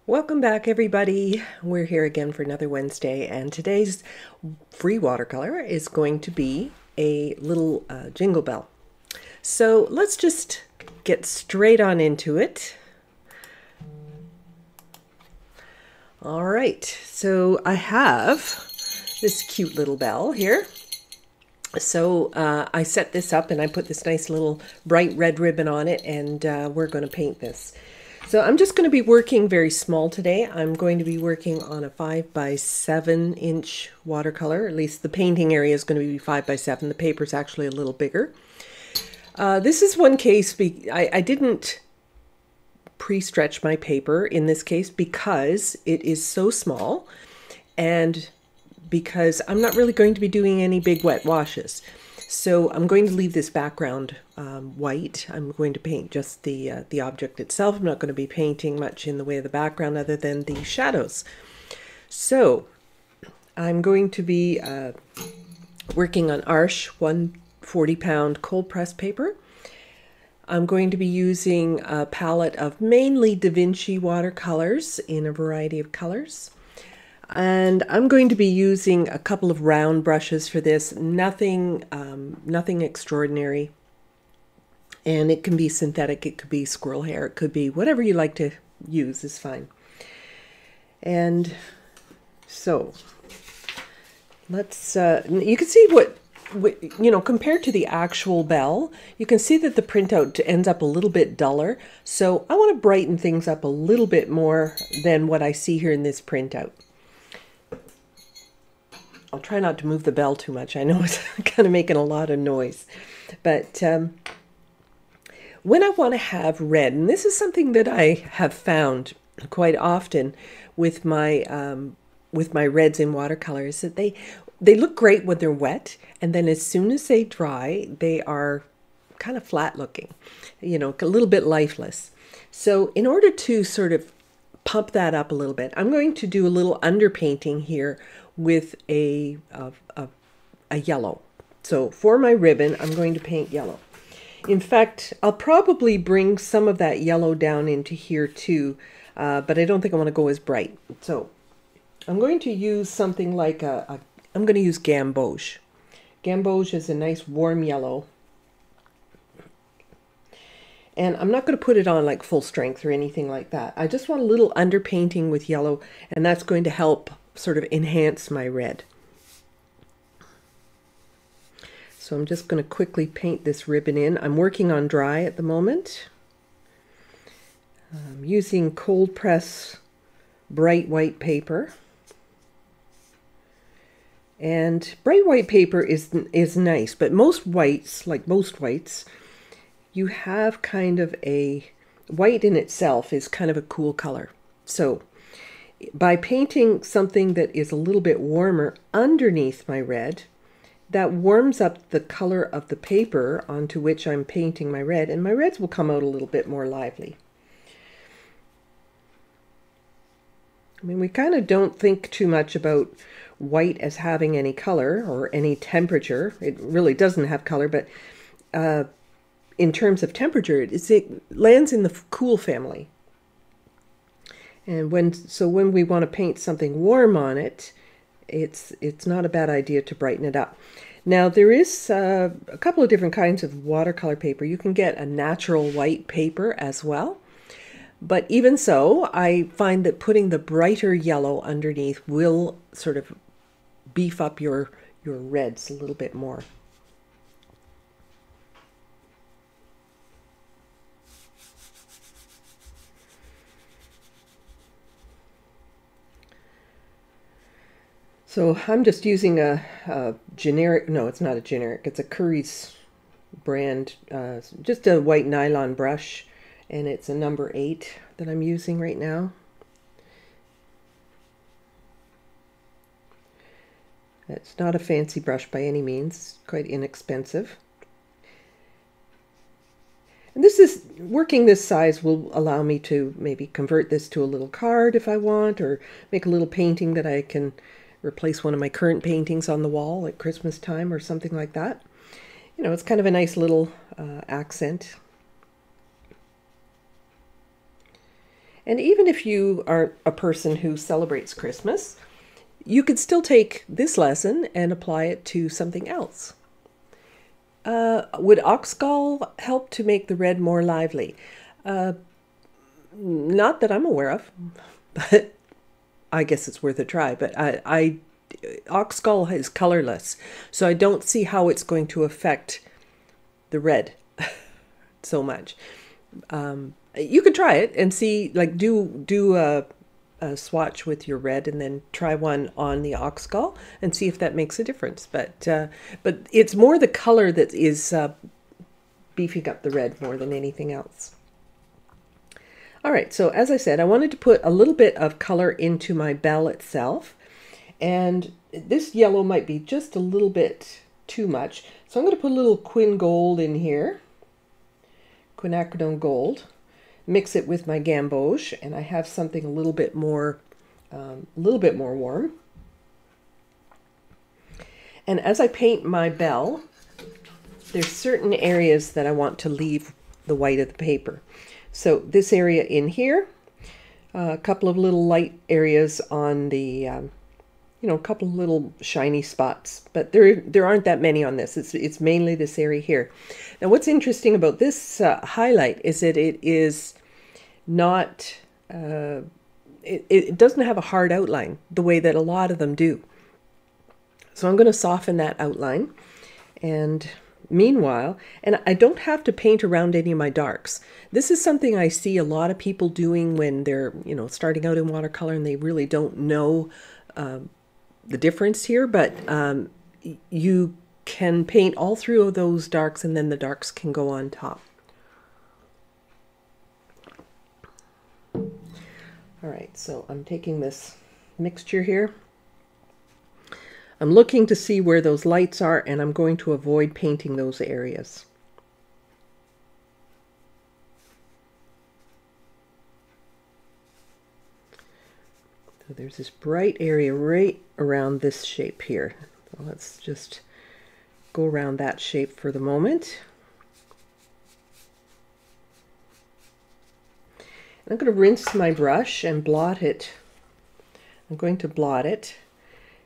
Welcome back, everybody. We're here again for another Wednesday, and today's free watercolor is going to be a little jingle bell. So let's just get straight on into it. All right, so I have this cute little bell here. So I set this up and I put this nice little bright red ribbon on it, and we're going to paint this. So I'm just going to be working very small today. I'm going to be working on a 5 by 7 inch watercolor. At least the painting area is going to be 5 by 7. The paper is actually a little bigger. This is one case, I didn't pre-stretch my paper in this case because it is so small and because I'm not really going to be doing any big wet washes. So I'm going to leave this background white. I'm going to paint just the object itself. I'm not going to be painting much in the way of the background other than the shadows. So I'm going to be working on Arches 140-pound cold press paper. I'm going to be using a palette of mainly Da Vinci watercolors in a variety of colors. And I'm going to be using a couple of round brushes for this, nothing extraordinary. And it can be synthetic, it could be squirrel hair, it could be whatever you like to use is fine. And so let's, you can see what, you know, compared to the actual bell, you can see that the printout ends up a little bit duller. So I want to brighten things up a little bit more than what I see here in this printout. I'll try not to move the bell too much. I know it's kind of making a lot of noise. But when I want to have red, and this is something that I have found quite often with my reds in watercolor, is that they look great when they're wet, and then as soon as they dry, they are kind of flat looking, you know, a little bit lifeless. So in order to sort of pump that up a little bit, I'm going to do a little underpainting here with a yellow. So for my ribbon, I'm going to paint yellow. In fact, I'll probably bring some of that yellow down into here too, but I don't think I want to go as bright. So I'm going to use something like I'm going to use gamboge. Gamboge is a nice warm yellow. And I'm not going to put it on like full strength or anything like that. I just want a little underpainting with yellow, and that's going to help sort of enhance my red. So I'm just going to quickly paint this ribbon in. I'm working on dry at the moment. I'm using cold press bright white paper. And bright white paper is nice, but most whites, like most whites, you have kind of a white in itself is kind of a cool color. So by painting something that is a little bit warmer underneath my red, that warms up the color of the paper onto which I'm painting my red, and my reds will come out a little bit more lively. I mean, we kind of don't think too much about white as having any color or any temperature. It really doesn't have color, but in terms of temperature, it lands in the cool family. And when we want to paint something warm on it, it's not a bad idea to brighten it up. Now there is a couple of different kinds of watercolor paper. You can get a natural white paper as well. But even so, I find that putting the brighter yellow underneath will sort of beef up your reds a little bit more. So I'm just using a generic, no, it's not a generic, it's a Curry's brand, just a white nylon brush, and it's a number 8 that I'm using right now. It's not a fancy brush by any means, it's quite inexpensive. And this is, working this size will allow me to maybe convert this to a little card if I want, or make a little painting that I can replace one of my current paintings on the wall at Christmas time or something like that. You know, it's kind of a nice little accent. And even if you aren't a person who celebrates Christmas, you could still take this lesson and apply it to something else. Would oxgall help to make the red more lively? Not that I'm aware of, but I guess it's worth a try. But oxgall is colorless, so I don't see how it's going to affect the red so much. You could try it and see, like do a swatch with your red and then try one on the oxgall and see if that makes a difference. But it's more the color that is beefing up the red more than anything else. All right, so as I said, I wanted to put a little bit of color into my bell itself, and this yellow might be just a little bit too much. So I'm going to put a little quin gold in here, quinacridone gold, mix it with my gamboge, and I have something a little bit more warm. And as I paint my bell, there's certain areas that I want to leave the white of the paper. So this area in here, a couple of little light areas on the, a couple of little shiny spots, but there aren't that many on this. It's mainly this area here. Now, what's interesting about this highlight is that it is not, it doesn't have a hard outline the way that a lot of them do. So I'm going to soften that outline, and meanwhile, and I don't have to paint around any of my darks. This is something I see a lot of people doing when they're, starting out in watercolor and they really don't know the difference here, but you can paint all through of those darks and then the darks can go on top. All right, so I'm taking this mixture here. I'm looking to see where those lights are, and I'm going to avoid painting those areas. So there's this bright area right around this shape here. So let's just go around that shape for the moment. I'm going to rinse my brush and blot it. I'm going to blot it.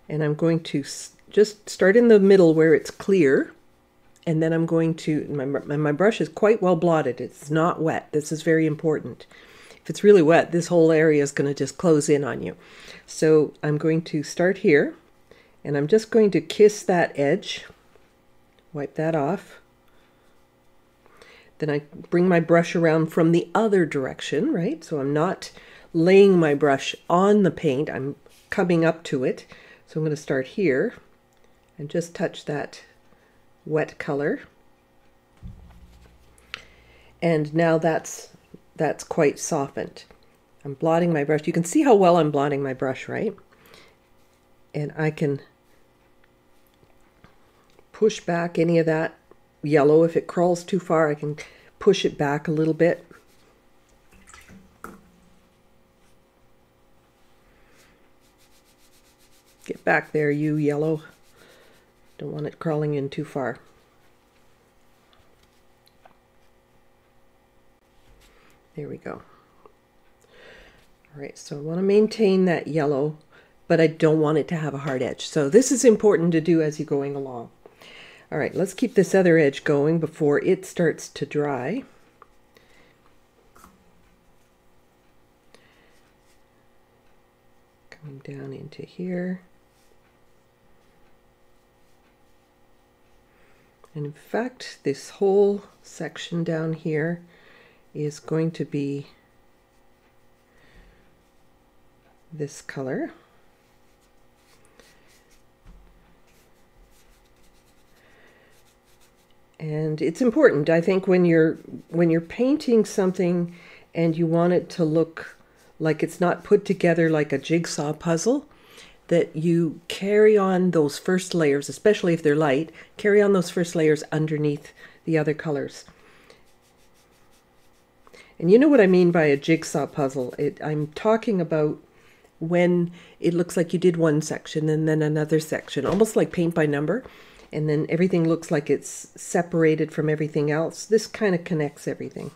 And I'm going to just start in the middle where it's clear, and then I'm going to, my brush is quite well blotted. It's not wet. This is very important. If it's really wet, this whole area is going to just close in on you. So I'm going to start here, and I'm just going to kiss that edge, wipe that off. Then I bring my brush around from the other direction, right? So I'm not laying my brush on the paint. I'm coming up to it. So I'm going to start here and just touch that wet color. And now that's quite softened. I'm blotting my brush. You can see how well I'm blotting my brush, right? And I can push back any of that yellow. If it crawls too far, I can push it back a little bit. Get back there, you yellow. Don't want it crawling in too far. There we go. All right, so I want to maintain that yellow, but I don't want it to have a hard edge. So this is important to do as you're going along. All right, let's keep this other edge going before it starts to dry. Coming down into here. And in fact, this whole section down here is going to be this color. And it's important, I think, when you're painting something and you want it to look like it's not put together like a jigsaw puzzle, that you carry on those first layers, especially if they're light, carry on those first layers underneath the other colors. And you know what I mean by a jigsaw puzzle. I'm talking about when it looks like you did one section and then another section, almost like paint by number, and then everything looks like it's separated from everything else. This kind of connects everything.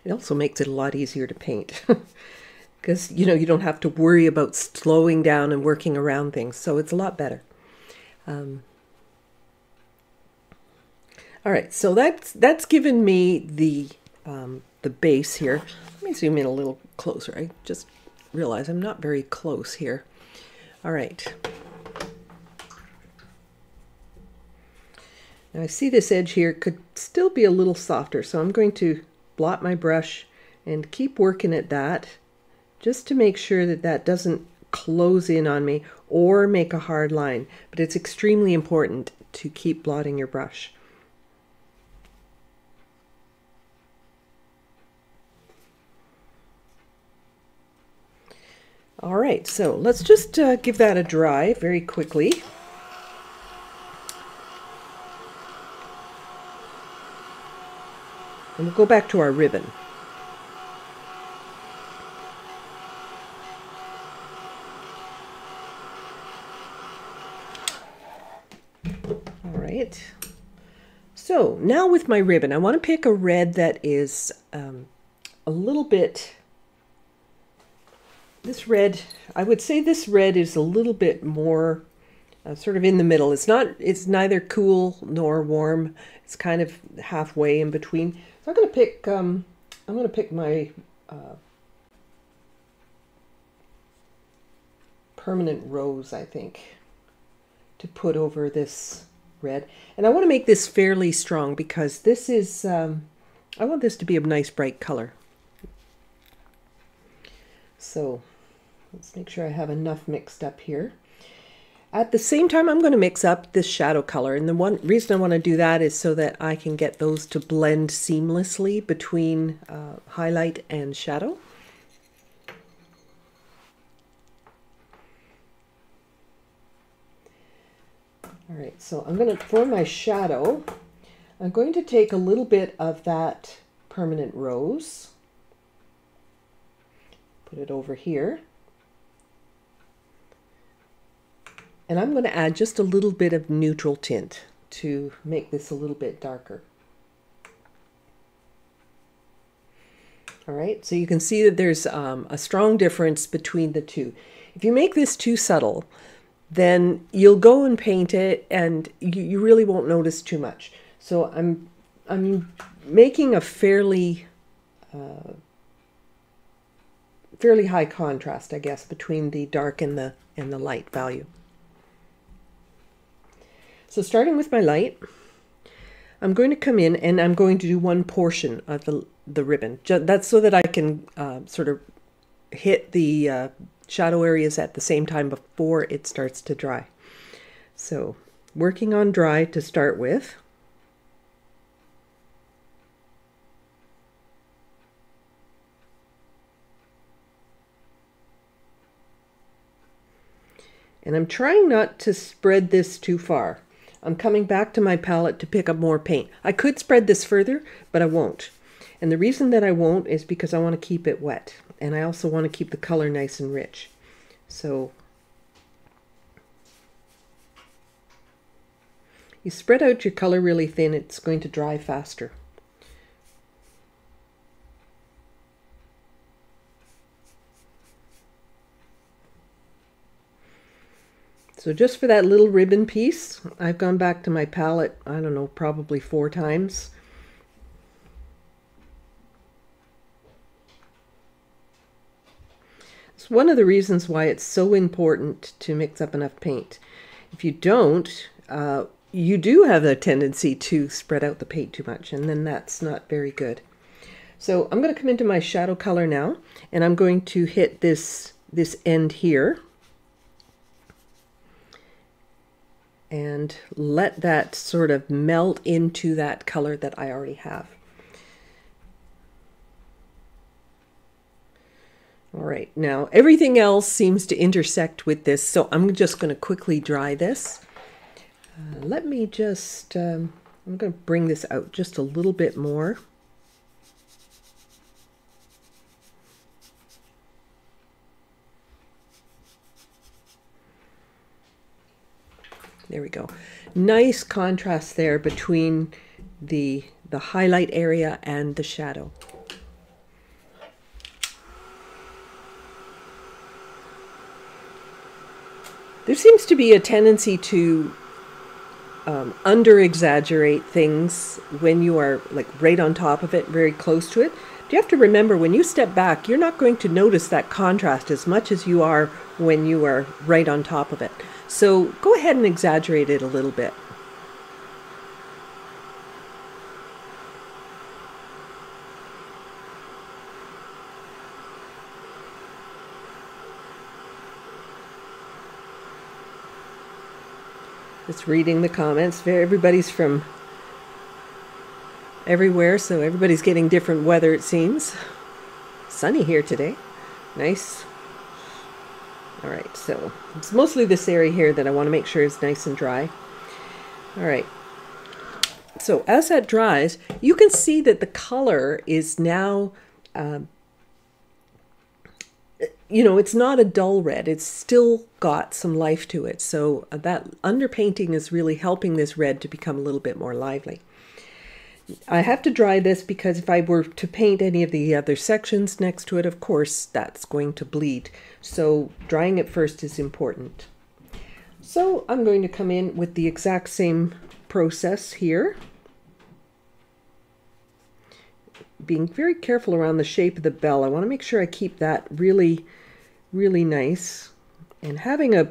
It also makes it a lot easier to paint because, you know, you don't have to worry about slowing down and working around things. So it's a lot better. All right, so that's given me the base here. Let me zoom in a little closer. I just realized I'm not very close here. All right. Now I see this edge here could still be a little softer, so I'm going to blot my brush and keep working at that just to make sure that that doesn't close in on me or make a hard line. But it's extremely important to keep blotting your brush. All right, so let's just give that a dry very quickly. And we'll go back to our ribbon. All right. So now with my ribbon, I want to pick a red that is a little bit... This red, I would say this red is a little bit more sort of in the middle. It's neither cool nor warm. It's kind of halfway in between. So I'm going to pick my permanent rose, I think, to put over this red. And I want to make this fairly strong because this is, I want this to be a nice bright color. So let's make sure I have enough mixed up here. At the same time, I'm going to mix up this shadow color. And the one reason I want to do that is so that I can get those to blend seamlessly between highlight and shadow. All right, so I'm going to, for my shadow, I'm going to take a little bit of that permanent rose. Put it over here. And I'm going to add just a little bit of neutral tint to make this a little bit darker. All right, so you can see that there's a strong difference between the two. If you make this too subtle, then you'll go and paint it and you really won't notice too much. So I'm making a fairly high contrast, I guess, between the dark and the light value. So starting with my light, I'm going to come in and I'm going to do one portion of the ribbon. That's so that I can sort of hit the shadow areas at the same time before it starts to dry. So working on dry to start with. And I'm trying not to spread this too far. I'm coming back to my palette to pick up more paint. I could spread this further, but I won't. And the reason that I won't is because I want to keep it wet. And I also want to keep the color nice and rich. So you spread out your color really thin, it's going to dry faster. So just for that little ribbon piece, I've gone back to my palette, I don't know, probably 4 times. It's one of the reasons why it's so important to mix up enough paint. If you don't, you do have a tendency to spread out the paint too much, and then that's not very good. So I'm going to come into my shadow color now, and I'm going to hit this end here. And let that sort of melt into that color that I already have. All right, now everything else seems to intersect with this, so I'm just going to quickly dry this. Let me just, I'm going to bring this out just a little bit more. There we go. Nice contrast there between the highlight area and the shadow. There seems to be a tendency to under-exaggerate things when you are like right on top of it, very close to it. But you have to remember, when you step back, you're not going to notice that contrast as much as you are when you are right on top of it. So go ahead and exaggerate it a little bit. Just reading the comments. Everybody's from everywhere, so everybody's getting different weather, it seems. Sunny here today. Nice. All right, so it's mostly this area here that I want to make sure is nice and dry. All right. So as that dries, you can see that the color is now you know, it's not a dull red. It's still got some life to it. So that underpainting is really helping this red to become a little bit more lively. I have to dry this because if I were to paint any of the other sections next to it, of course, that's going to bleed. So drying it first is important. So I'm going to come in with the exact same process here. Being very careful around the shape of the bell. I want to make sure I keep that really, really nice. And having a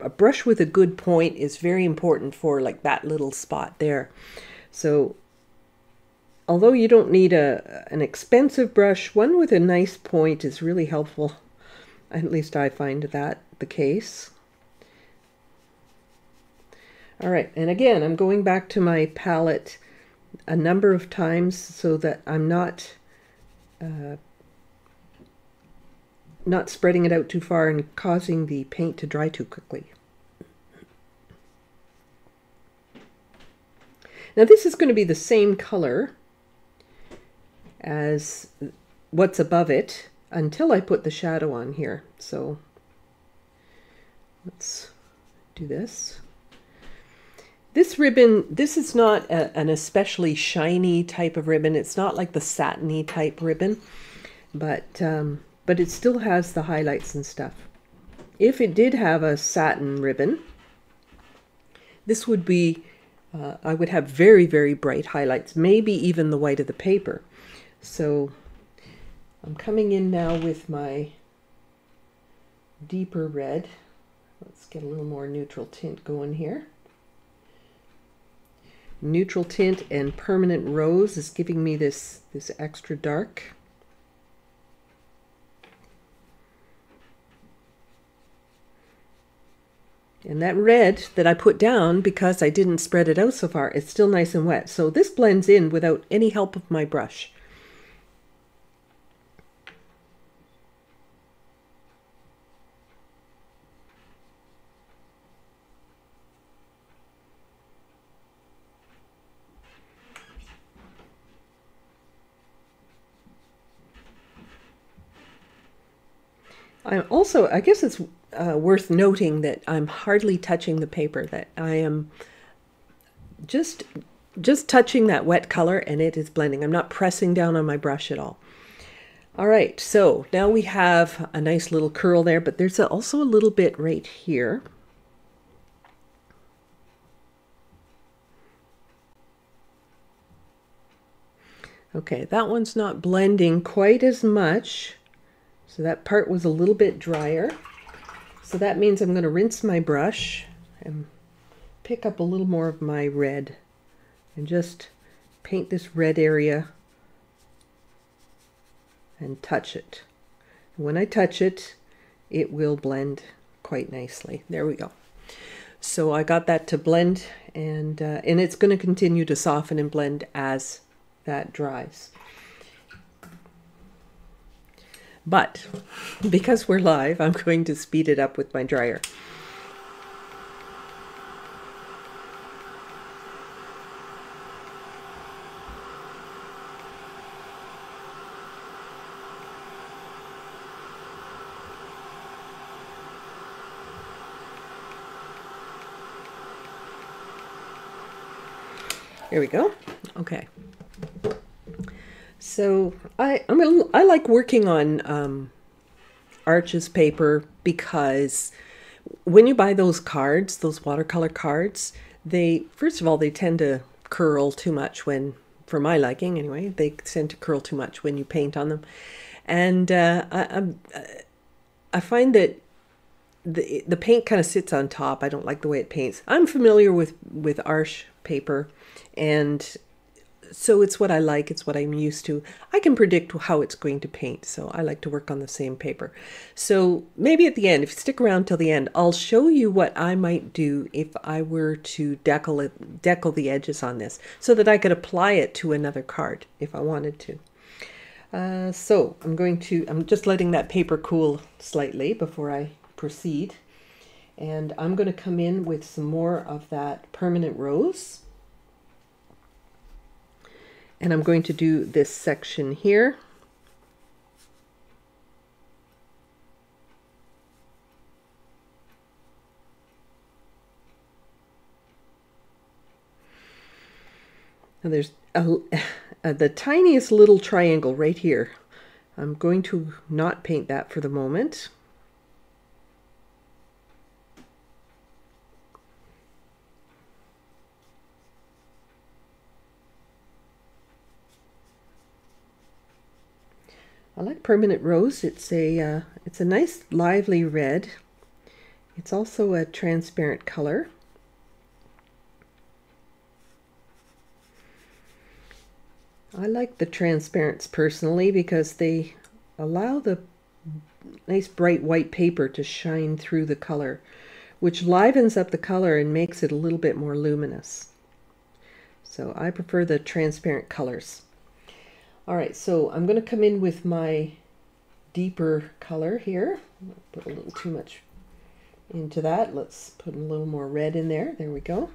brush with a good point is very important for like that little spot there. So although you don't need an expensive brush, one with a nice point is really helpful. At least I find that the case. All right, and again, I'm going back to my palette a number of times so that I'm not spreading it out too far and causing the paint to dry too quickly. Now this is going to be the same color as what's above it until I put the shadow on here. So let's do this. This ribbon, this is not an especially shiny type of ribbon. It's not like the satiny type ribbon, but it still has the highlights and stuff. If it did have a satin ribbon, this would be, I would have very, very bright highlights, maybe even the white of the paper. So I'm coming in now with my deeper red. Let's get a little more neutral tint going here. Neutral tint and permanent rose is giving me this extra dark. And that red that I put down, because I didn't spread it out so far, it's still nice and wet. So this blends in without any help of my brush. I guess it's worth noting that I'm hardly touching the paper, that I am just touching that wet color and it is blending. I'm not pressing down on my brush at all. All right, so now we have a nice little curl there, but there's also a little bit right here. Okay, that one's not blending quite as much. So that part was a little bit drier. So that means I'm going to rinse my brush and pick up a little more of my red and just paint this red area and touch it. When I touch it, it will blend quite nicely. There we go. So I got that to blend, and it's going to continue to soften and blend as that dries. But because we're live, I'm going to speed it up with my dryer. Here we go. Okay. So I like working on Arches paper because when you buy those cards, those watercolor cards, they, first of all, they tend to curl too much when, for my liking anyway, they tend to curl too much when you paint on them. And I find that the paint kind of sits on top. I don't like the way it paints. I'm familiar with Arches paper, and so it's what I like. It's what I'm used to. I can predict how it's going to paint, so I like to work on the same paper. So maybe at the end, if you stick around till the end, I'll show you what I might do if I were to decal the edges on this, so that I could apply it to another card if I wanted to. So I'm just letting that paper cool slightly before I proceed. And I'm going to come in with some more of that permanent rose. And I'm going to do this section here. Now there's the tiniest little triangle right here. I'm going to not paint that for the moment. I like permanent rose. It's a nice lively red. It's also a transparent color. I like the transparents personally because they allow the nice bright white paper to shine through the color, which livens up the color and makes it a little bit more luminous. So I prefer the transparent colors. All right, so I'm going to come in with my deeper color here. Put a little too much into that. Let's put a little more red in there. There we go.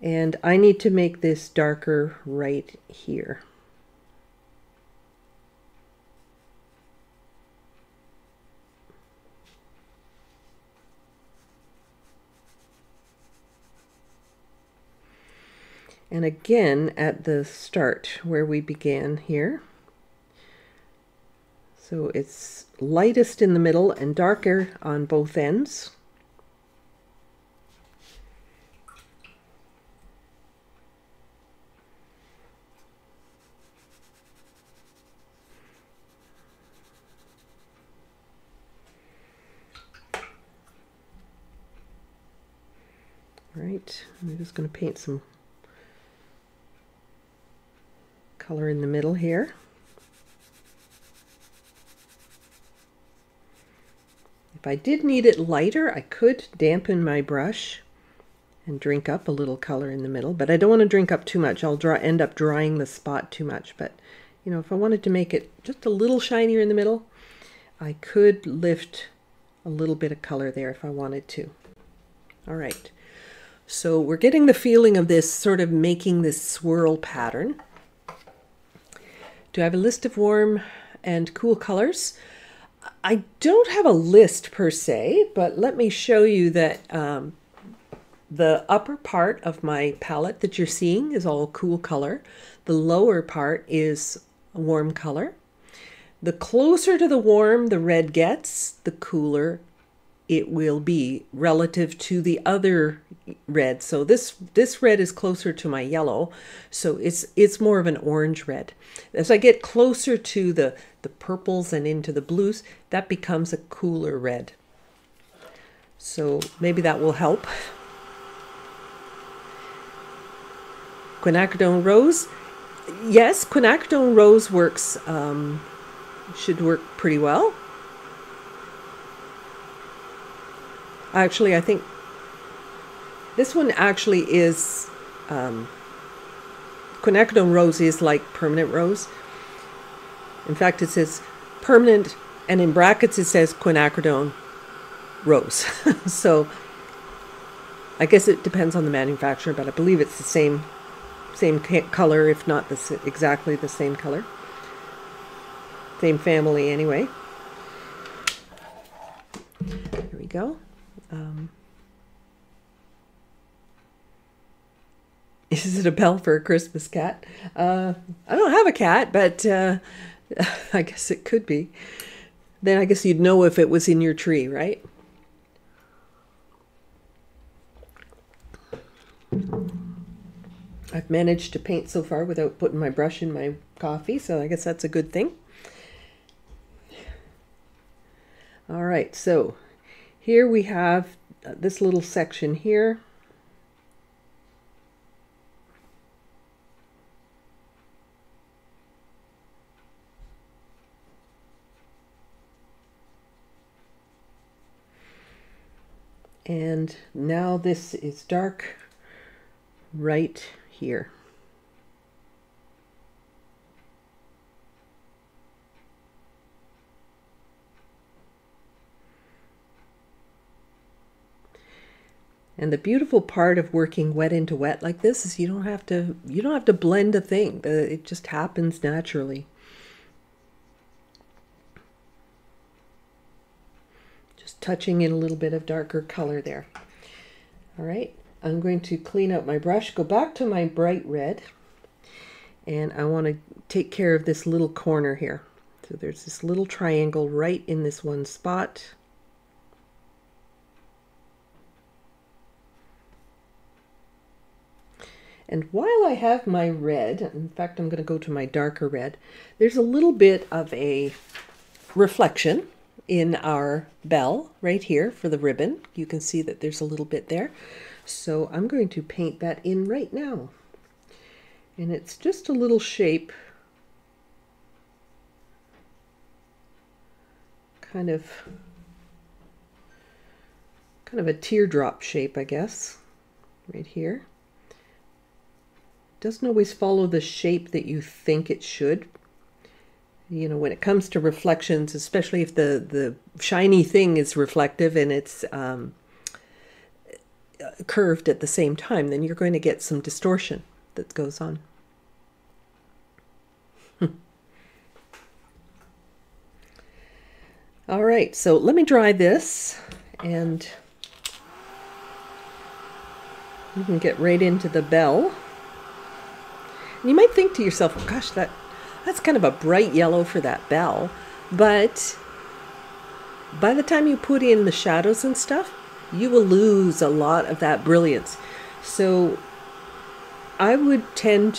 And I need to make this darker right here. And again at the start where we began here. So it's lightest in the middle and darker on both ends. All right, I'm just going to paint some color in the middle here. If I did need it lighter, I could dampen my brush and drink up a little color in the middle, but I don't want to drink up too much. I'll end up drying the spot too much. But you know, if I wanted to make it just a little shinier in the middle, I could lift a little bit of color there if I wanted to. All right, so we're getting the feeling of this sort of making this swirl pattern. Do I have a list of warm and cool colors? I don't have a list per se, but let me show you that the upper part of my palette that you're seeing is all cool color. The lower part is a warm color. The closer to the warm the red gets, the cooler it will be relative to the other red. So this red is closer to my yellow, so it's more of an orange red. As I get closer to the purples and into the blues, that becomes a cooler red. So maybe that will help. Quinacridone rose. Yes, quinacridone rose works, should work pretty well. Actually, I think this one actually is, quinacridone rose is like permanent rose. In fact, it says permanent, and in brackets it says quinacridone rose. So I guess it depends on the manufacturer, but I believe it's the same color, if not exactly the same color. Same family anyway. There we go. Is it a bell for a Christmas cat? I don't have a cat, but I guess it could be. Then I guess you'd know if it was in your tree, right? I've managed to paint so far without putting my brush in my coffee, so I guess that's a good thing. All right, so here we have this little section here. And now this is dark right here. And the beautiful part of working wet into wet like this is you don't have to blend a thing. It just happens naturally. Just touching in a little bit of darker color there. All right, I'm going to clean out my brush, go back to my bright red, and I want to take care of this little corner here. So there's this little triangle right in this one spot. And while I have my red, in fact, I'm going to go to my darker red, there's a little bit of a reflection in our bell right here for the ribbon. You can see that there's a little bit there. So I'm going to paint that in right now. And it's just a little shape, kind of a teardrop shape, I guess, right here. Doesn't always follow the shape that you think it should. You know, when it comes to reflections, especially if the shiny thing is reflective and it's curved at the same time, then you're going to get some distortion that goes on. All right, so let me dry this and you can get right into the bell. And you might think to yourself, well, gosh, that's kind of a bright yellow for that bell. But by the time you put in the shadows and stuff, you will lose a lot of that brilliance. So I would tend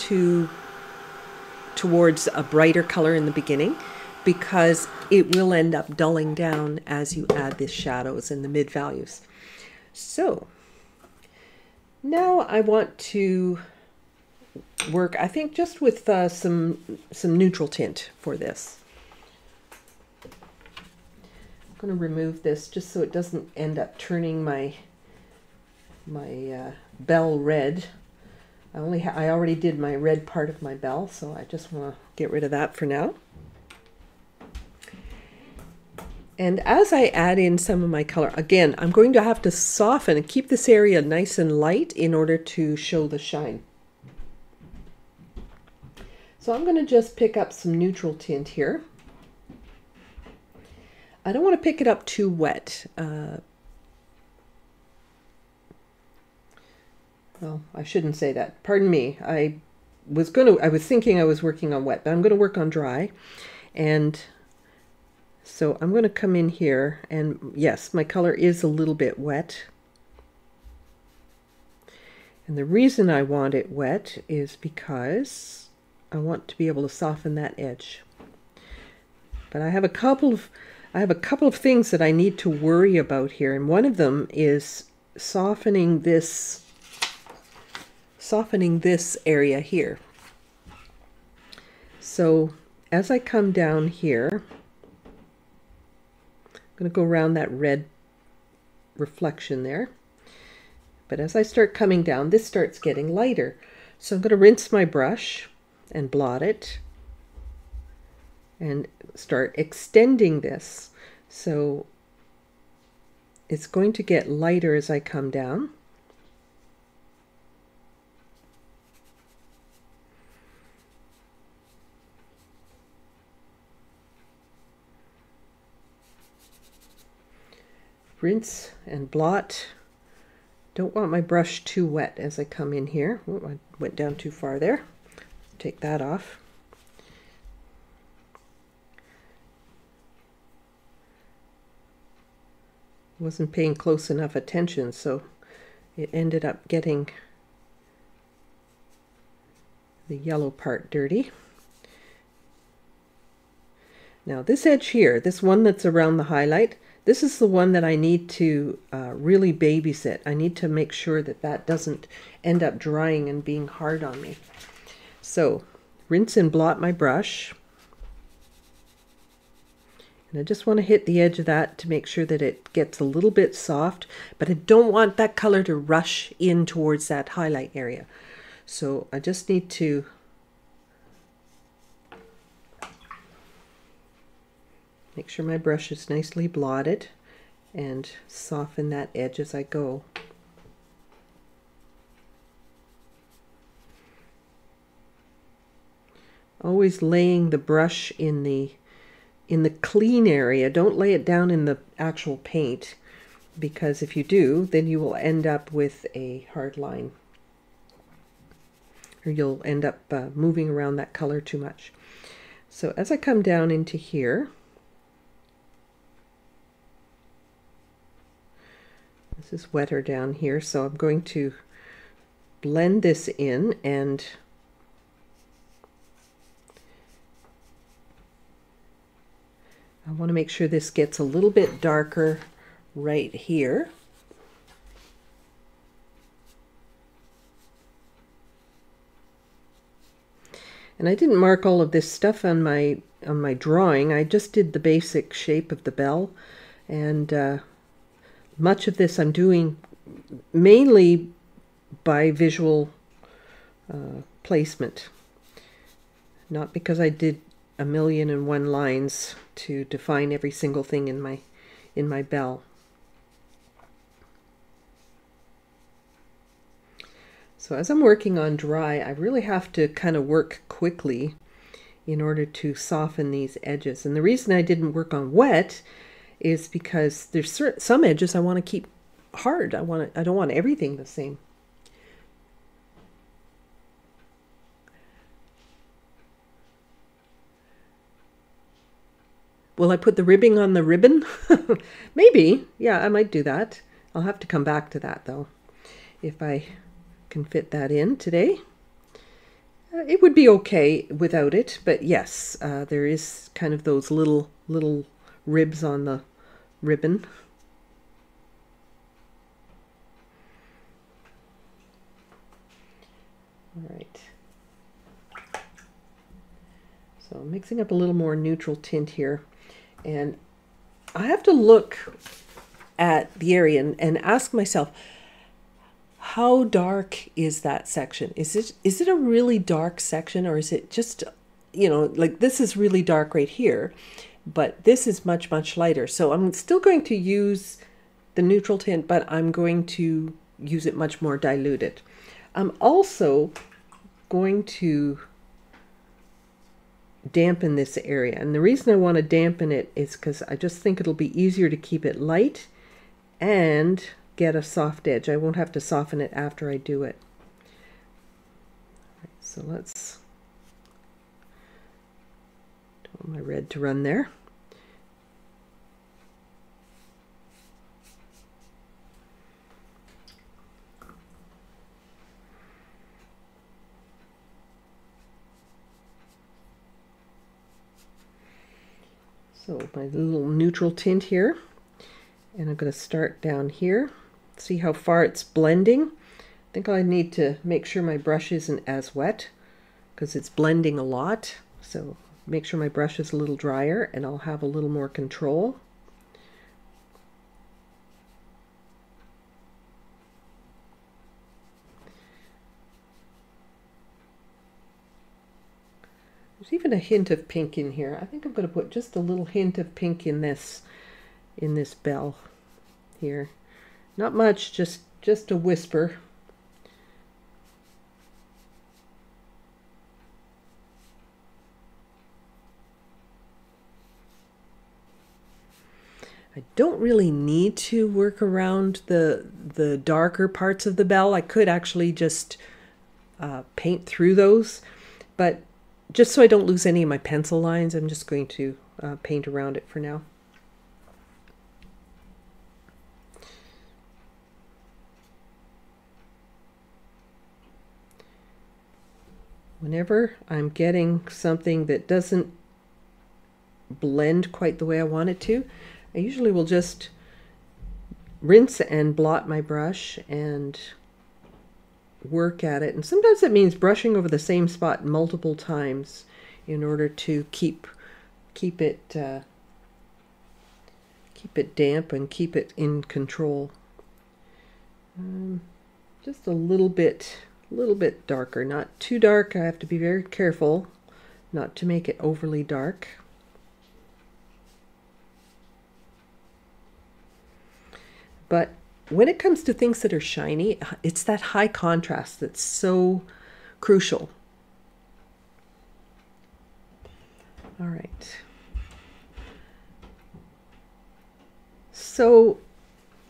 towards a brighter color in the beginning, because it will end up dulling down as you add the shadows and the mid values. So now I want to work, I think, just with some neutral tint for this. I'm going to remove this just so it doesn't end up turning my bell red. I already did my red part of my bell, so I just want to get rid of that for now. And as I add in some of my color, again, I'm going to have to soften and keep this area nice and light in order to show the shine. So I'm going to just pick up some neutral tint here. I don't want to pick it up too wet. Well, I shouldn't say that. Pardon me. I was thinking I was working on wet, but I'm going to work on dry. And so I'm going to come in here, and yes, my color is a little bit wet. And the reason I want it wet is because I want to be able to soften that edge. But I have a couple of things that I need to worry about here, and one of them is softening this area here. So as I come down here, I'm going to go around that red reflection there. But as I start coming down, this starts getting lighter. So I'm going to rinse my brush and blot it and start extending this. So it's going to get lighter as I come down. Rinse and blot. Don't want my brush too wet as I come in here. Oh, I went down too far there. Take that off. Wasn't paying close enough attention, so it ended up getting the yellow part dirty. Now this edge here, this one that's around the highlight, this is the one that I need to really babysit. I need to make sure that that doesn't end up drying and being hard on me. So rinse and blot my brush. And I just want to hit the edge of that to make sure that it gets a little bit soft, but I don't want that color to rush in towards that highlight area. So I just need to make sure my brush is nicely blotted and soften that edge as I go. Always laying the brush in the clean area. Don't lay it down in the actual paint, because if you do, then you will end up with a hard line, or you'll end up moving around that color too much. So as I come down into here, this is wetter down here, so I'm going to blend this in, and I want to make sure this gets a little bit darker right here. And I didn't mark all of this stuff on my drawing. I just did the basic shape of the bell, and much of this I'm doing mainly by visual placement, not because I did 1,000,001 lines to define every single thing in my bell. So as I'm working on dry, I really have to kind of work quickly in order to soften these edges. And the reason I didn't work on wet is because there's some edges I want to keep hard. I don't want everything the same. Will I put the ribbing on the ribbon? Maybe. Yeah, I might do that. I'll have to come back to that though, if I can fit that in today. It would be okay without it, but yes, there is kind of those little ribs on the ribbon. All right. So I'm mixing up a little more neutral tint here, and I have to look at the area and ask myself, how dark is that section? Is it a really dark section, or is it just, you know, like this is really dark right here, but this is much, much lighter. So I'm still going to use the neutral tint, but I'm going to use it much more diluted. I'm also going to dampen this area, and the reason I want to dampen it is because I just think it'll be easier to keep it light and get a soft edge. I won't have to soften it after I do it. Right, so let's want my red to run there. So my little neutral tint here, and I'm going to start down here. See how far it's blending? I think I need to make sure my brush isn't as wet because it's blending a lot. So make sure my brush is a little drier and I'll have a little more control. There's even a hint of pink in here. I think I'm going to put just a little hint of pink in this bell here. Not much, just a whisper. I don't really need to work around the darker parts of the bell. I could actually just paint through those, but just so I don't lose any of my pencil lines, I'm just going to paint around it for now. Whenever I'm getting something that doesn't blend quite the way I want it to, I usually will just rinse and blot my brush and work at it. And sometimes it means brushing over the same spot multiple times in order to keep it damp and keep it in control. Just a little bit darker, not too dark. I have to be very careful not to make it overly dark. But when it comes to things that are shiny, it's that high contrast that's so crucial. All right. So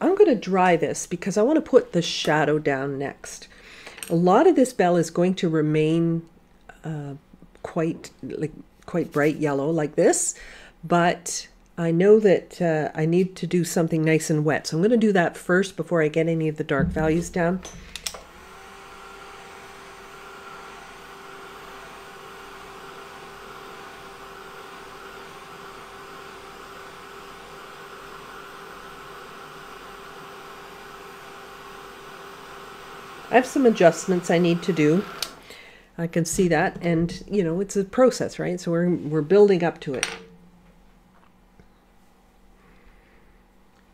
I'm going to dry this because I want to put the shadow down next. A lot of this bell is going to remain quite bright yellow like this, but I know that I need to do something nice and wet. So I'm going to do that first before I get any of the dark values down. I have some adjustments I need to do. I can see that, and you know, it's a process, right? So we're building up to it.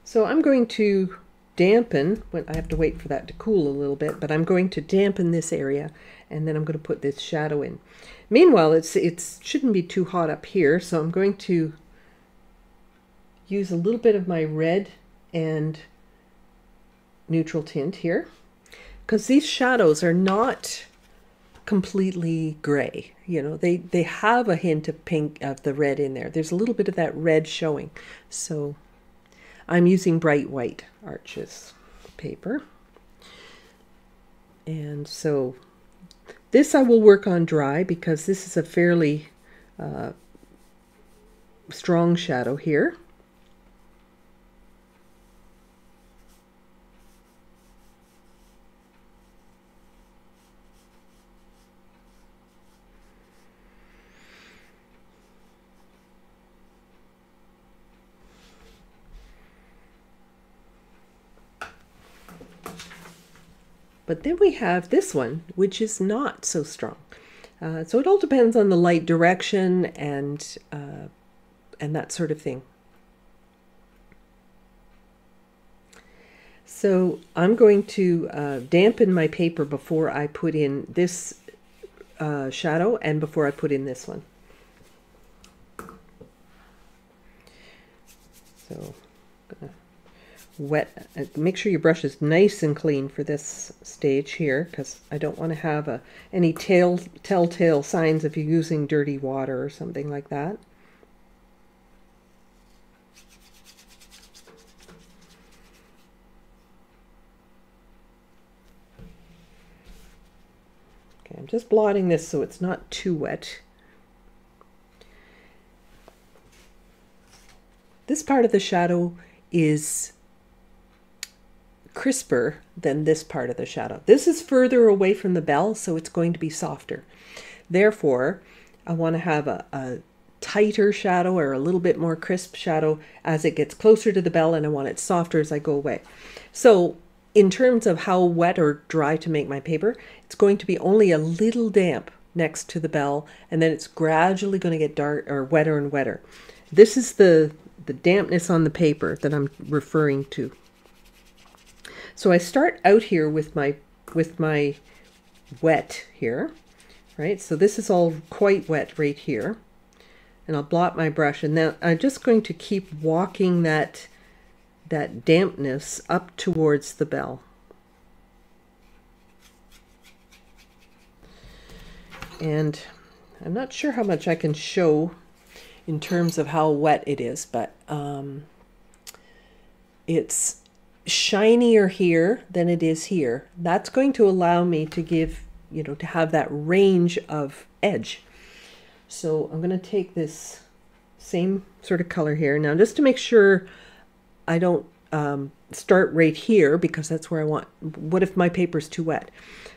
So I'm going to dampen, when I have to wait for that to cool a little bit, but I'm going to dampen this area, and then I'm going to put this shadow in. Meanwhile, it shouldn't be too hot up here, so I'm going to use a little bit of my red and neutral tint here, because these shadows are not completely gray. You know, they have a hint of pink, of the red in there. There's a little bit of that red showing. So I'm using bright white Arches paper. And so this I will work on dry because this is a fairly strong shadow here. But then we have this one, which is not so strong. So it all depends on the light direction and that sort of thing. So I'm going to dampen my paper before I put in this shadow and before I put in this one. So I'm gonna wet, make sure your brush is nice and clean for this stage here, because I don't want to have any telltale signs if you're using dirty water or something like that. Okay, I'm just blotting this so it's not too wet. This part of the shadow is crisper than this part of the shadow. This is further away from the bell, so it's going to be softer. Therefore, I want to have a tighter shadow or a little bit more crisp shadow as it gets closer to the bell, and I want it softer as I go away. So in terms of how wet or dry to make my paper, it's going to be only a little damp next to the bell, and then it's gradually going to get dark or wetter and wetter. This is the dampness on the paper that I'm referring to. So I start out here with my wet here, right? So this is all quite wet right here. And I'll blot my brush, and then I'm just going to keep walking that dampness up towards the bell. And I'm not sure how much I can show in terms of how wet it is, but it's shinier here than it is here. That's going to allow me to give, you know, to have that range of edge. So I'm going to take this same sort of color here now, just to make sure I don't start right here because that's where I want. What if my paper's too wet?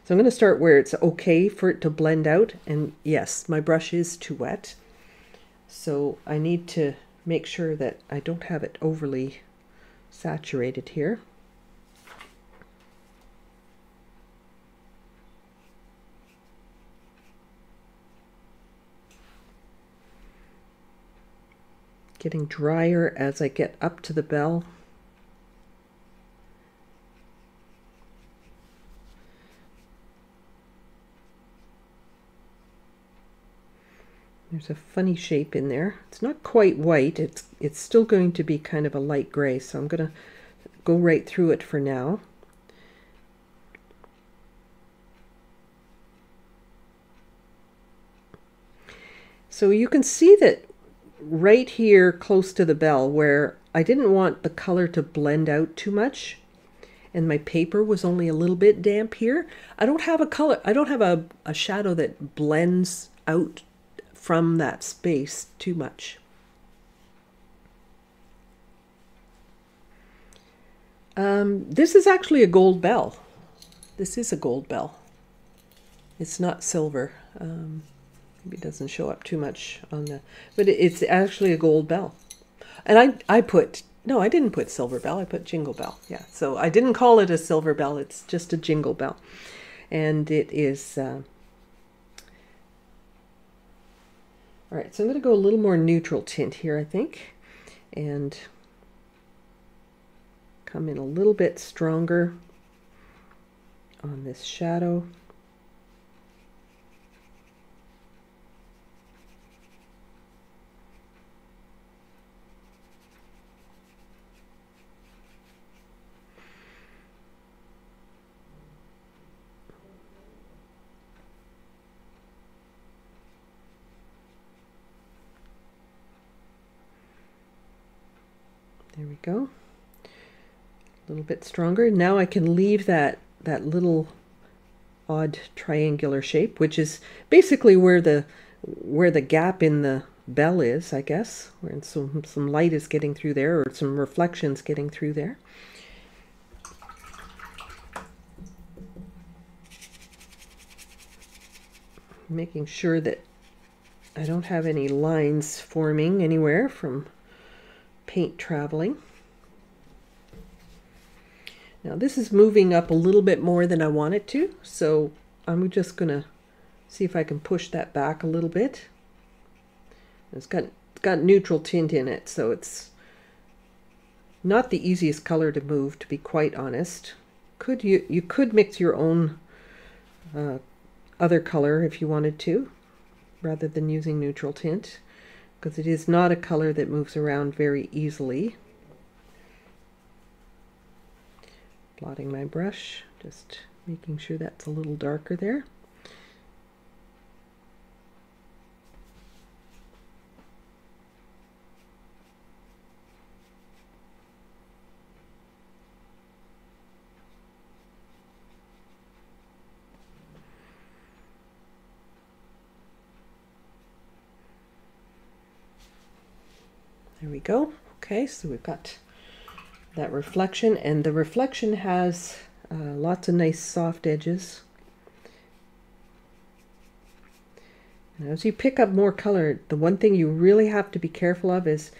So I'm going to start where it's okay for it to blend out. And yes, my brush is too wet. So I need to make sure that I don't have it overly saturated here. Getting drier as I get up to the bell. There's a funny shape in there. It's not quite white. It's still going to be kind of a light gray, so I'm going to go right through it for now. So you can see that right here close to the bell where I didn't want the color to blend out too much and my paper was only a little bit damp here. I don't have a color, I don't have a shadow that blends out from that space too much. This is actually a gold bell. This is a gold bell. It's not silver. Maybe it doesn't show up too much on the, but it's actually a gold bell. And I put, no, I didn't put silver bell. I put jingle bell. Yeah, so I didn't call it a silver bell. It's just a jingle bell. And it is, all right, so I'm going to go a little more neutral tint here, I think. And come in a little bit stronger on this shadow. There we go. A little bit stronger. Now I can leave that little odd triangular shape, which is basically where the gap in the bell is, I guess, where some light is getting through there, or some reflections getting through there. Making sure that I don't have any lines forming anywhere from paint traveling. Now this is moving up a little bit more than I want it to, so I'm just going to see if I can push that back a little bit. It's got neutral tint in it, so it's not the easiest color to move, to be quite honest. You could mix your own other color if you wanted to, rather than using neutral tint, because it is not a color that moves around very easily. Blotting my brush, just making sure that's a little darker there. There we go. Okay, so we've got that reflection, and the reflection has lots of nice soft edges. And as you pick up more color, the one thing you really have to be careful of is,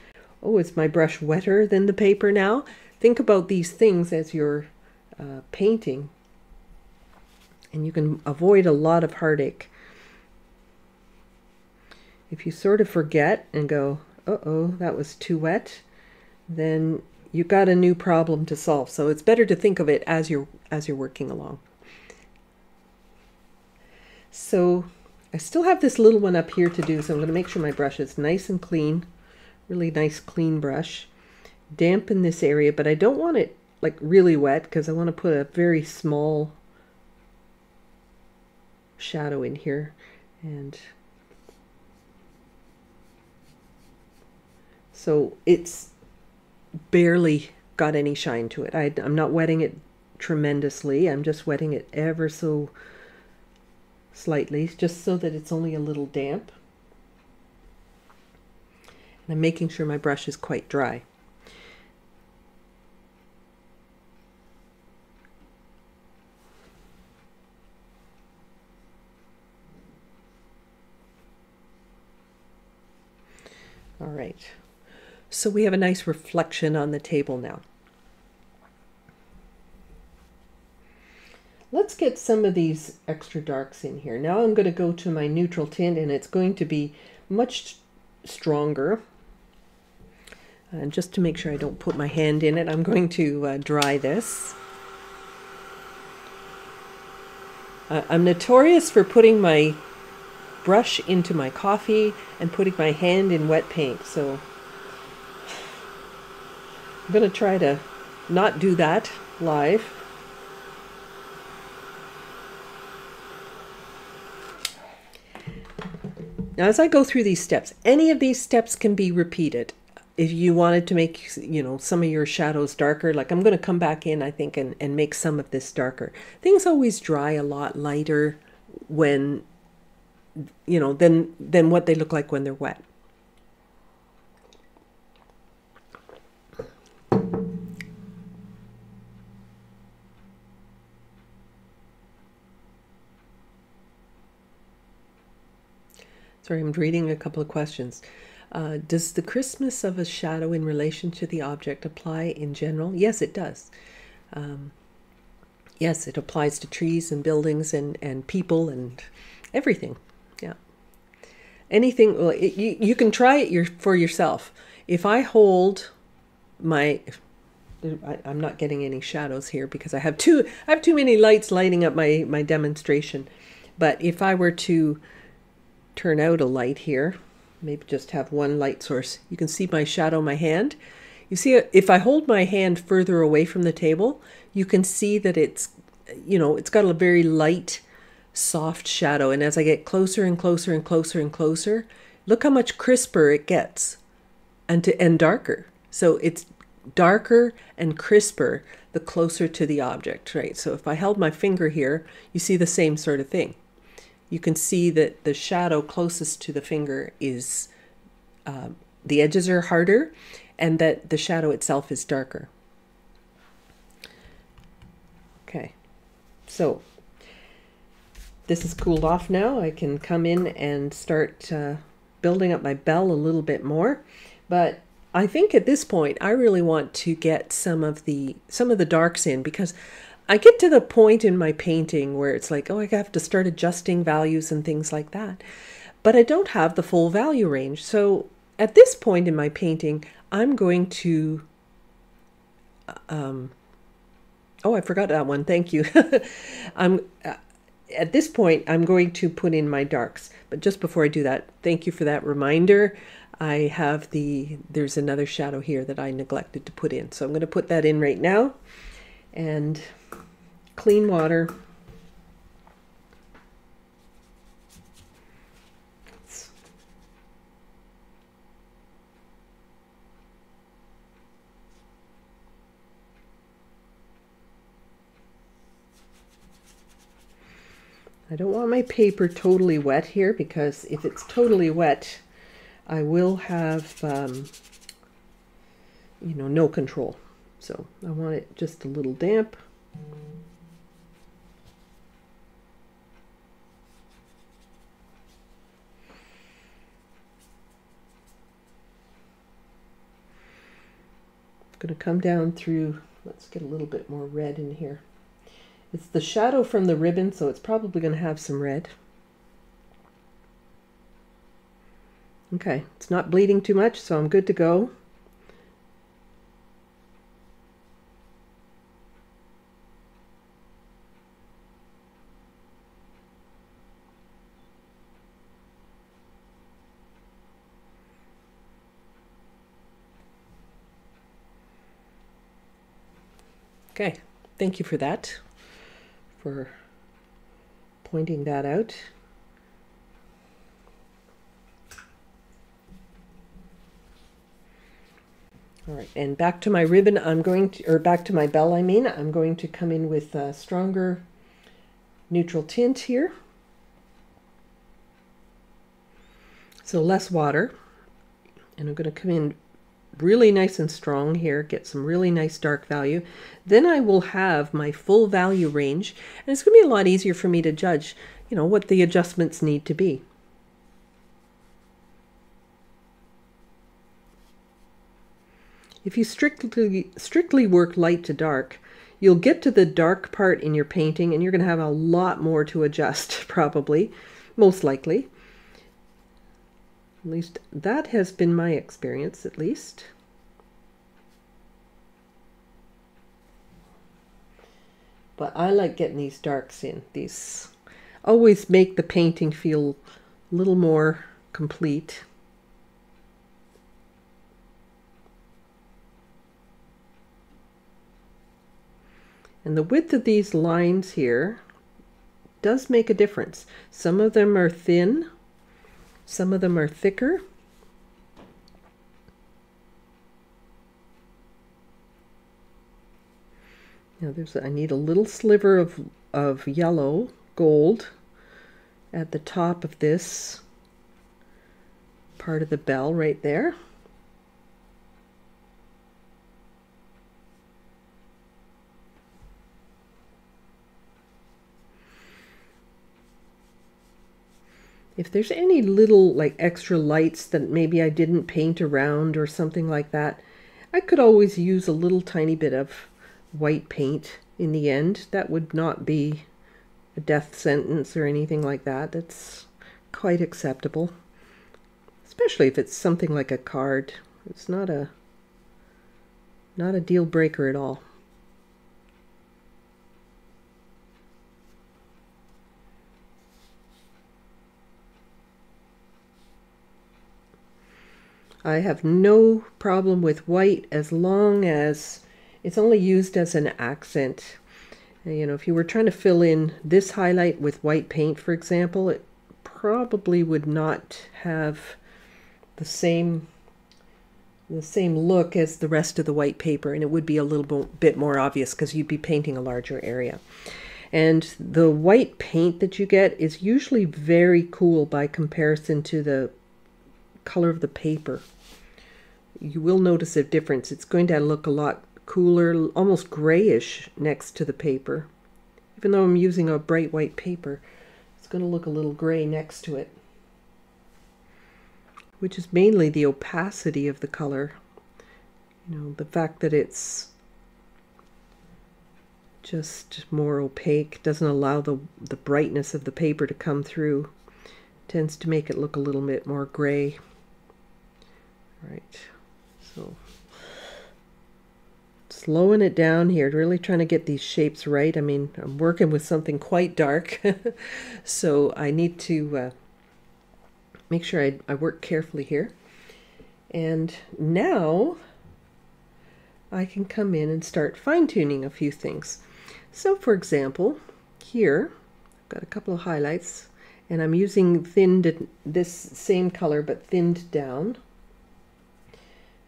oh, is my brush wetter than the paper now? Think about these things as you're painting, and you can avoid a lot of heartache. If you sort of forget and go, uh-oh, that was too wet, then you've got a new problem to solve. So it's better to think of it as you're working along. So I still have this little one up here to do, so I'm going to make sure my brush is nice and clean, really nice clean brush. Dampen this area, but I don't want it like really wet because I want to put a very small shadow in here. And so it's barely got any shine to it. I'm not wetting it tremendously. I'm just wetting it ever so slightly, just so that it's only a little damp. And I'm making sure my brush is quite dry. All right. So we have a nice reflection on the table now. Let's get some of these extra darks in here. Now I'm going to go to my neutral tint, and it's going to be much stronger. And just to make sure I don't put my hand in it, I'm going to dry this. I'm notorious for putting my brush into my coffee and putting my hand in wet paint, so I'm going to try to not do that live. Now, as I go through these steps, any of these steps can be repeated. If you wanted to make, some of your shadows darker, like I'm going to come back in, I think, and make some of this darker. Things always dry a lot lighter when, than what they look like when they're wet. Sorry, I'm reading a couple of questions. Does the crispness of a shadow in relation to the object apply in general? Yes, it does. Yes, it applies to trees and buildings and people and everything. Yeah. Anything, well, you can try it for yourself. If I hold my, I'm not getting any shadows here because I have too many lights lighting up my demonstration. But if I were to turn out a light here, maybe just have one light source, you can see my shadow, my hand. You see, if I hold my hand further away from the table, you can see that it's got a very light, soft shadow. And as I get closer and closer and closer and closer, look how much crisper it gets and darker. So it's darker and crisper the closer to the object, right? So if I held my finger here, you see the same sort of thing. You can see that the shadow closest to the finger is, the edges are harder, and that the shadow itself is darker. Okay, so this is cooled off now. I can come in and start building up my bell a little bit more. But I think at this point, I really want to get some of the darks in, because I get to the point in my painting where it's like, oh, I have to start adjusting values and things like that. But I don't have the full value range. So at this point in my painting, I'm going to, oh, I forgot that one. Thank you. At this point, I'm going to put in my darks. But just before I do that, thank you for that reminder. I have there's another shadow here that I neglected to put in. So I'm going to put that in right now. And clean water. I don't want my paper totally wet here, because if it's totally wet, I will have, no control. So I want it just a little damp. I'm going to come down through, let's get a little bit more red in here. It's the shadow from the ribbon, so it's probably going to have some red. Okay, it's not bleeding too much, so I'm good to go. Okay, thank you for that, for pointing that out. All right, and back to my ribbon, or back to my bell, I'm going to come in with a stronger neutral tint here. So less water, and I'm going to come in really nice and strong here, get some really nice dark value. Then I will have my full value range, and it's going to be a lot easier for me to judge, what the adjustments need to be. if you strictly work light to dark, you'll get to the dark part in your painting and you're going to have a lot more to adjust, probably, most likely. At least that has been my experience, at least. But I like getting these darks in. These always make the painting feel a little more complete. And the width of these lines here does make a difference. Some of them are thin, some of them are thicker. Now I need a little sliver of yellow, gold, at the top of this part of the bell right there. If there's any little like extra lights that maybe I didn't paint around or something like that, I could always use a little tiny bit of white paint in the end. That would not be a death sentence or anything like that. That's quite acceptable, especially if it's something like a card. It's not a deal breaker at all. I have no problem with white as long as it's only used as an accent. You know, if you were trying to fill in this highlight with white paint, for example, it probably would not have the same look as the rest of the white paper, and it would be a little bit more obvious because you'd be painting a larger area. And the white paint that you get is usually very cool by comparison to the color of the paper. You will notice a difference. It's going to look a lot cooler, almost grayish next to the paper. Even though I'm using a bright white paper, it's going to look a little gray next to it, which is mainly the opacity of the color. You know, the fact that it's just more opaque, doesn't allow the brightness of the paper to come through, tends to make it look a little bit more gray. Right, so slowing it down here, really trying to get these shapes right. I mean, I'm working with something quite dark, so I need to make sure I work carefully here. And now I can come in and start fine-tuning a few things. So for example, here I've got a couple of highlights, and I'm using this same color but thinned down,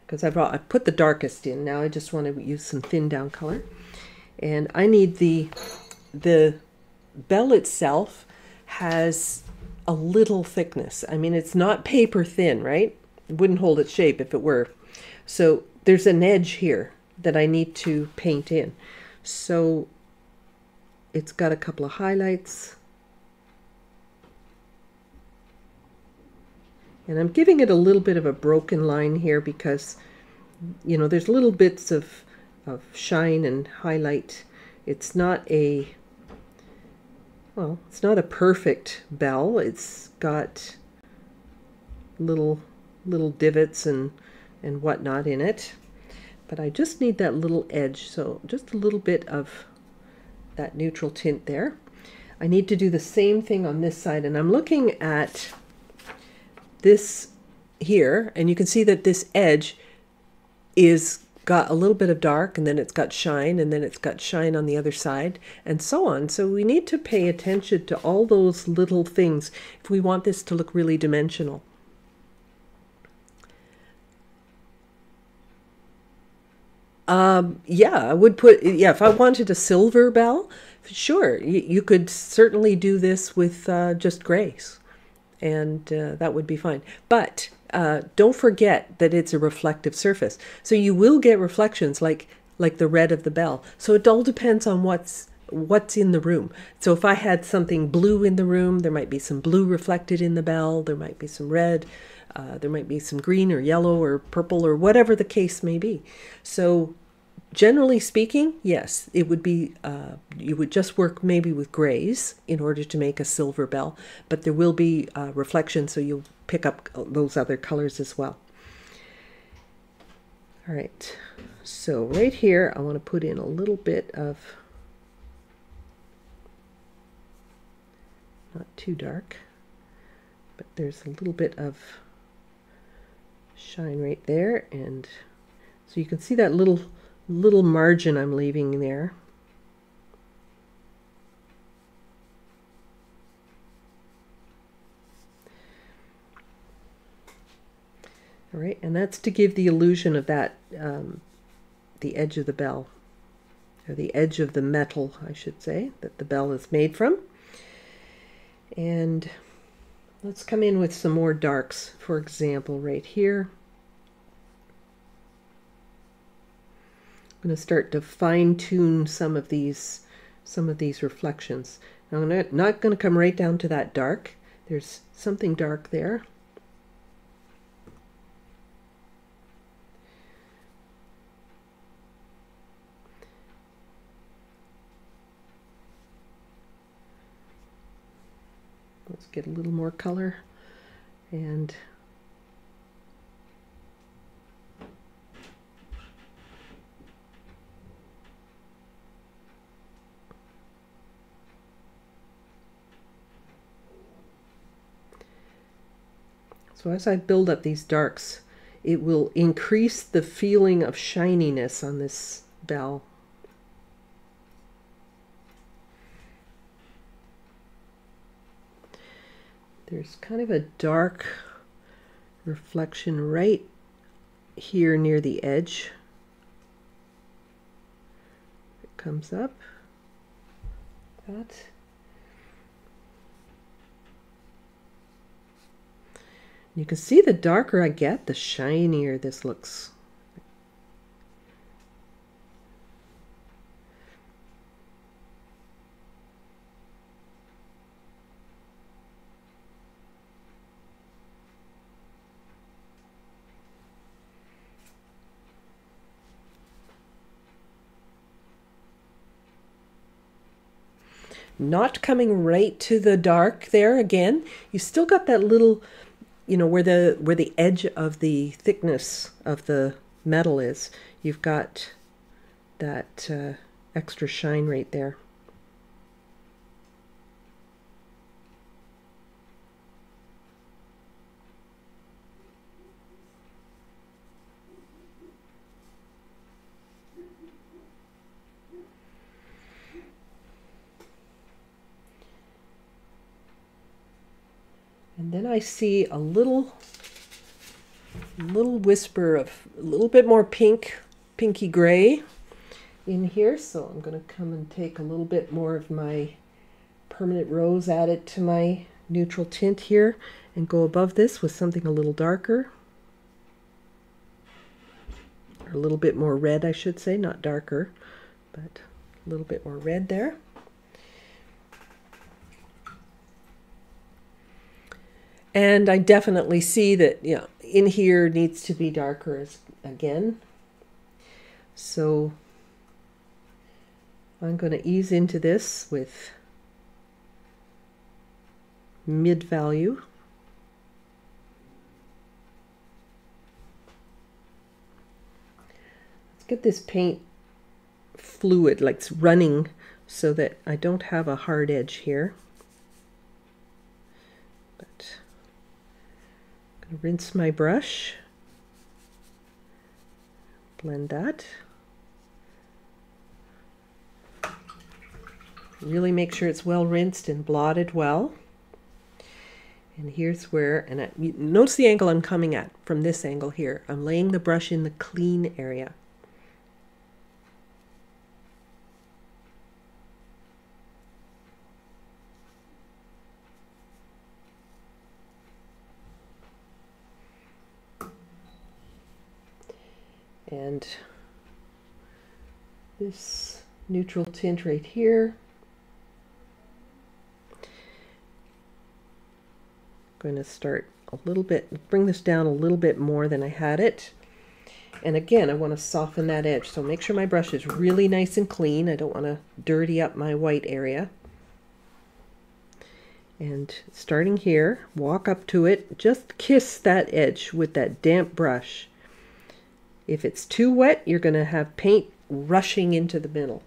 because I put the darkest in. Now I just want to use some thin down color. And I need the bell itself has a little thickness. I mean, it's not paper thin, right? It wouldn't hold its shape if it were. So there's an edge here that I need to paint in. So it's got a couple of highlights. And I'm giving it a little bit of a broken line here because, you know, there's little bits of shine and highlight. It's not a, well, it's not a perfect bell. It's got little divots and whatnot in it. But I just need that little edge, so just a little bit of that neutral tint there. I need to do the same thing on this side, and I'm looking at this here, and you can see that this edge is got a little bit of dark, and then it's got shine, and then it's got shine on the other side, and so on. So we need to pay attention to all those little things if we want this to look really dimensional. Yeah, I would put, yeah, if I wanted a silver bell, sure, you could certainly do this with just grays, and that would be fine. But don't forget that it's a reflective surface. So you will get reflections like the red of the bell. So it all depends on what's in the room. So if I had something blue in the room, there might be some blue reflected in the bell, there might be some red. there might be some green or yellow or purple or whatever the case may be. So generally speaking, yes, it would be, you would just work maybe with grays in order to make a silver bell, but there will be reflection, so you'll pick up those other colors as well. All right, so right here, I want to put in a little bit of, not too dark, but there's a little bit of shine right there, and so you can see that little margin I'm leaving there. All right, and that's to give the illusion of that, the edge of the bell, or the edge of the metal, I should say, that the bell is made from. And let's come in with some more darks, for example, right here. I'm going to start to fine-tune some of these reflections. Now, I'm not going to come right down to that dark. There's something dark there. Let's get a little more color, and so as I build up these darks, it will increase the feeling of shininess on this bell. There's kind of a dark reflection right here near the edge. It comes up. That. You can see the darker I get, the shinier this looks. Not coming right to the dark there again. You still got that little, you know, where the edge of the thickness of the metal is. You've got that extra shine right there. And then I see a little whisper of a little bit more pinky gray in here. So I'm going to come and take a little bit more of my permanent rose, add it to my neutral tint here, and go above this with something a little darker. Or a little bit more red, I should say, not darker, but a little bit more red there. And I definitely see that, you know, in here needs to be darker again. So I'm going to ease into this with mid value. Let's get this paint fluid, like it's running, so that I don't have a hard edge here. But rinse my brush, blend that. Really make sure it's well rinsed and blotted well. And here's where, and notice the angle I'm coming at from this angle here. I'm laying the brush in the clean area. And this neutral tint right here, I'm going to start a little bit, bring this down a little bit more than I had it. And again, I want to soften that edge. So make sure my brush is really nice and clean. I don't want to dirty up my white area. And starting here, walk up to it, just kiss that edge with that damp brush. If it's too wet, you're going to have paint rushing into the middle.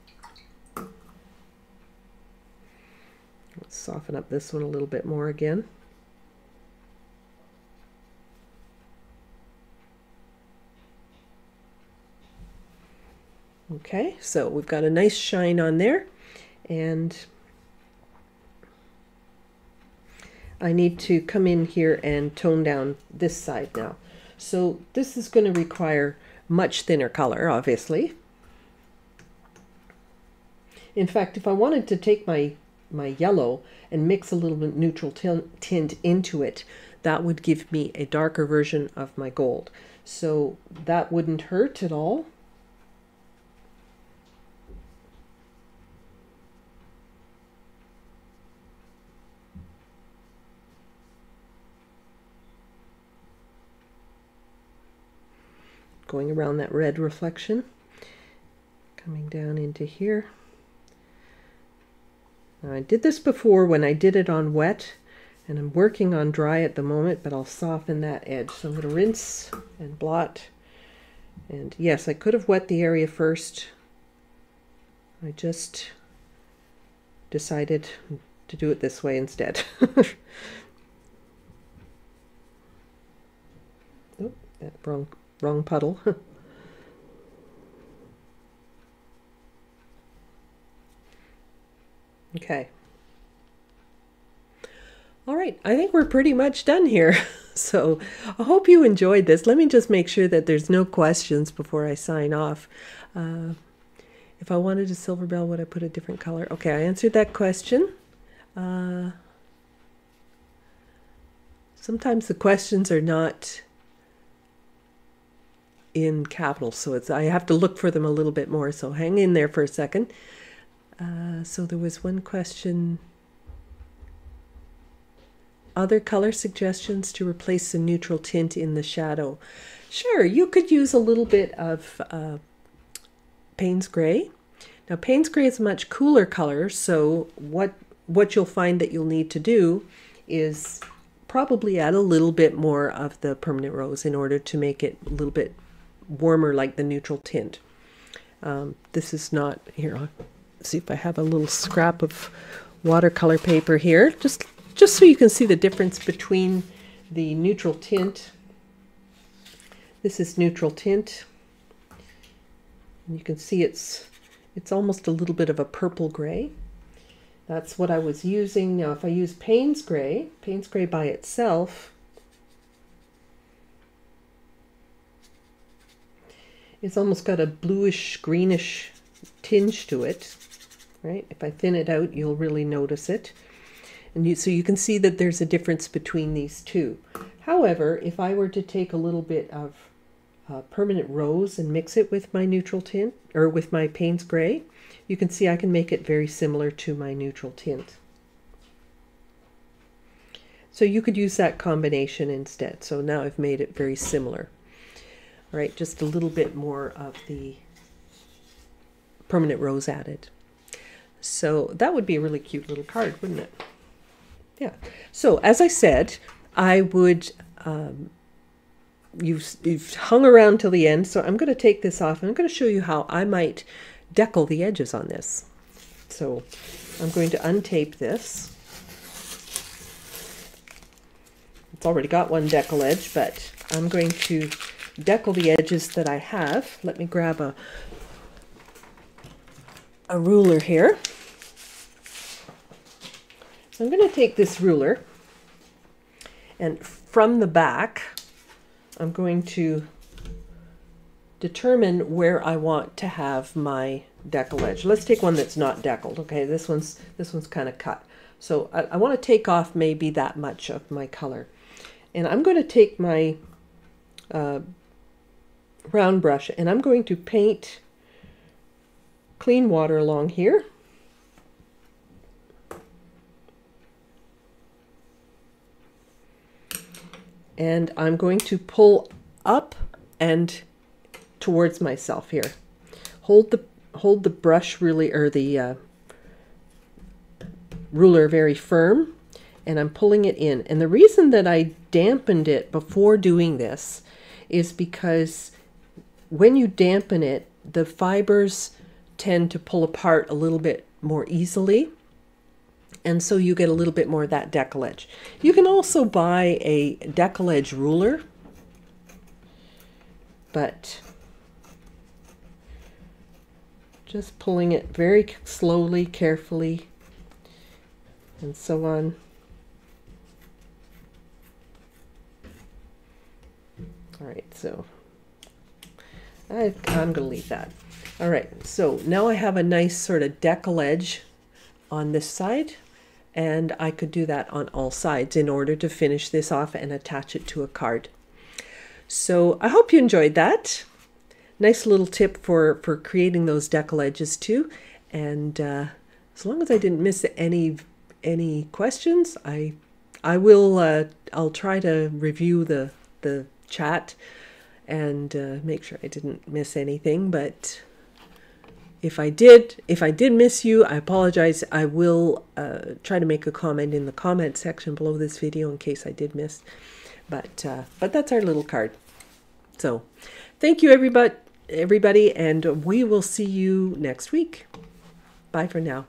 Let's soften up this one a little bit more again. Okay, so we've got a nice shine on there, and I need to come in here and tone down this side now. So this is going to require much thinner color, obviously. In fact, if I wanted to take my yellow and mix a little bit neutral tint into it, that would give me a darker version of my gold. So that wouldn't hurt at all. Going around that red reflection, coming down into here. Now, I did this before when I did it on wet, and I'm working on dry at the moment, but I'll soften that edge. So I'm going to rinse and blot. And yes, I could have wet the area first. I just decided to do it this way instead. Oh, that wrong puddle. Okay. All right, I think we're pretty much done here. So I hope you enjoyed this. Let me just make sure that there's no questions before I sign off. If I wanted a silver bell, would I put a different color? Okay, I answered that question. Sometimes the questions are not in capitals, so I have to look for them a little bit more, so hang in there for a second. So there was one question. Other color suggestions to replace the neutral tint in the shadow? Sure, you could use a little bit of Payne's Gray. Now Payne's Gray is a much cooler color, so what you'll find that you'll need to do is probably add a little bit more of the permanent rose in order to make it a little bit warmer like the neutral tint. This is not, here, I'll see if I have a little scrap of watercolor paper here, just so you can see the difference between the neutral tint. This is neutral tint, and you can see it's almost a little bit of a purple gray. That's what I was using. Now if I use Payne's Gray by itself, it's almost got a bluish greenish tinge to it, right? If I thin it out, you'll really notice it. And so you can see that there's a difference between these two. However, if I were to take a little bit of permanent rose and mix it with my neutral tint, or with my Payne's Gray, you can see I can make it very similar to my neutral tint. So you could use that combination instead. So now I've made it very similar. All right, just a little bit more of the permanent rose added. So that would be a really cute little card, wouldn't it? Yeah. So as I said, I would, you've hung around till the end, so I'm going to take this off and I'm going to show you how I might decal the edges on this. So I'm going to untape this. It's already got one decal edge, but I'm going to decal the edges that I have. Let me grab a ruler here. So I'm going to take this ruler, and from the back I'm going to determine where I want to have my decal edge. Let's take one that's not decaled. Okay, this one's kind of cut. So I want to take off maybe that much of my color. And I'm going to take my round brush and I'm going to paint clean water along here. and I'm going to pull up and towards myself here. Hold the brush really, or the ruler very firm, and I'm pulling it in. And the reason that I dampened it before doing this is because when you dampen it, the fibers tend to pull apart a little bit more easily, and so you get a little bit more of that decollage. You can also buy a decollage ruler, but just pulling it very slowly, carefully, and so on. All right, so I'm going to leave that. All right, so now I have a nice sort of decollage on this side, and I could do that on all sides in order to finish this off and attach it to a card. So I hope you enjoyed that. Nice little tip for creating those decollages too. And as long as I didn't miss any questions, I'll try to review the chat and make sure I didn't miss anything. But if I did miss you, I apologize. I will try to make a comment in the comment section below this video in case I did miss. But that's our little card. So thank you everybody, and we will see you next week. Bye for now.